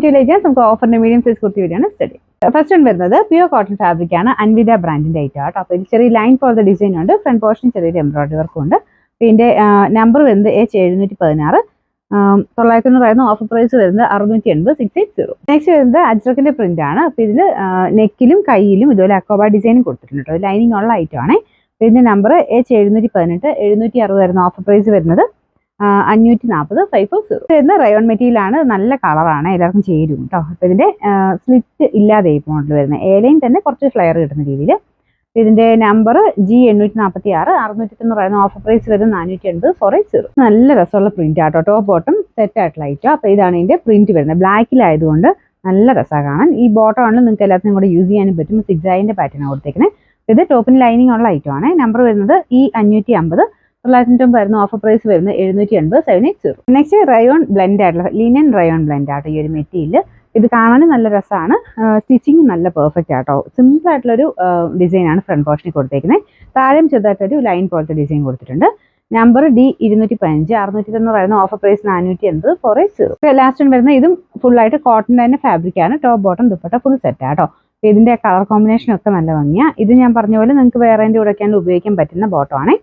വീഡിയോയിലേക്ക് നമുക്ക് ഓഫറിന്റെ medium size kurti വീഡിയോയാണ് സ്റ്റഡി. ഫസ്റ്റ് വൺ വരുന്നത് പ്യൂർ കോട്ടൺ ഫാബ്രിക് ആണ്, അൻവിത ബ്രാൻഡിന്റെ ഐറ്റം ആട്ടോ. അപ്പോൾ ഇതിൽ ചെറിയ ലൈൻ പോലത്തെ ഡിസൈൻ ഉണ്ട്, ഫ്രണ്ട് പോർഷൻ ചെറിയൊരു എംബ്രോയിഡറി വർക്കും ഉണ്ട്. ഇതിന്റെ നമ്പർ വരുന്നത് H716, 900 ഓഫർ പ്രൈസ് വരുന്നത് 680 680. നെക്സ്റ്റ് വരുന്നത് അജ്രക്കിന്റെ പ്രിന്റ് ആണ്. അപ്പോൾ ഇതിൽ നെക്കിലും കൈയിലും ഇതുപോലെ അക്കോബ ഡിസൈനും കൊടുത്തിട്ടുണ്ട് കേട്ടോ. ലൈനിങ് ഉള്ള ഐറ്റം ആണ്. ഇതിന്റെ നമ്പർ H718, 760 ഓഫർ പ്രൈസ് വരുന്നത് 540 540. വരുന്ന റയോൺ മെറ്റീരിയൽ ആണ്, നല്ല കളറാണ്, എല്ലാവർക്കും ചേരും കേട്ടോ. അപ്പോൾ ഇതിന്റെ സ്ലിറ്റ് ഇല്ലാതെ മോഡൽ വരുന്നത്, ഏലയും തന്നെ കുറച്ച് ഫ്ലെയർ കിട്ടുന്ന രീതിയിൽ. ഇതിന്റെ നമ്പർ G846, 690 ഓഫർ പ്രൈസ് വരുന്നത് 480 480. നല്ല രസമുള്ള പ്രിന്റ് ആട്ടോ, ടോപ്പ് ബോട്ടം സെറ്റ് ആയിട്ടുള്ള ഐറ്റം. അപ്പോൾ ഇതാണ് ഇതിന്റെ പ്രിന്റ് വരുന്നത്, ബ്ലാക്കിലായതുകൊണ്ട് നല്ല രസമാണ് കാണാൻ. ഈ ബോട്ടം ആണെങ്കിൽ നിങ്ങൾക്ക് എല്ലാത്തിനും കൂടെ യൂസ് ചെയ്യാനും പറ്റും. സിക്സായിന്റെ പാറ്റേൺ കൊടുത്തേക്കുന്നത്. ഇത് ടോപ്പിന് ലൈനിങ് ഉള്ള ഐറ്റം ആണ്. നമ്പർ വരുന്നത് E550, 990 ഓഫർ പ്രൈസ് വരുന്നത് 780 780. നെക്സ്റ്റ് റയോൺ ബ്ലെൻഡ് ആയിട്ടുള്ള ലിനൻ റയോൺ ബ്ലെൻഡ് ആട്ടോ ഈ ഒരു മെറ്റീരിയൽ. ഇത് കാണാനും നല്ല രസമാണ്, സ്റ്റിച്ചിങ് നല്ല പെർഫെക്റ്റ് ആട്ടോ. സിമ്പിൾ ആയിട്ടുള്ളൊരു ഡിസൈനാണ് ഫ്രണ്ട് പോർഷനിൽ കൊടുത്തേക്കുന്നത്. താഴെയും ചെറുതായിട്ടൊരു ലൈൻ പോലത്തെ ഡിസൈൻ കൊടുത്തിട്ടുണ്ട്. Number D215, 690 offer price 480 480. Last വരുന്ന ഇതും ഫുൾ ആയിട്ട് കോട്ടൺ തന്നെ ഫാബ്രിക് ആണ്. Top bottom dupatta full set ആട്ടോ. ഇതിന്റെ കളർ കോമ്പിനേഷൻ ഒക്കെ നല്ല ഭംഗിയാണ്. ഇത് ഞാൻ പറഞ്ഞ പോലെ നിങ്ങൾക്ക് വേറെൻ്റെ കൂടെയൊക്കെയാണ് ഉപയോഗിക്കാൻ പറ്റുന്ന ബോട്ടം ആണ്.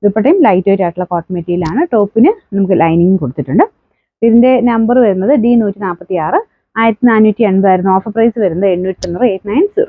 ദുപ്പട്ടയും ലൈറ്റ് വെയിറ്റ് ആയിട്ടുള്ള കോട്ടൺ മെറ്റീരിയൽ ആണ്. ടോപ്പിന് നമുക്ക് ലൈനിങ് കൊടുത്തിട്ടുണ്ട്. ഇതിന്റെ നമ്പർ വരുന്നത് D146, 1480 ഓഫർ പ്രൈസ് വരുന്നത് 890 890.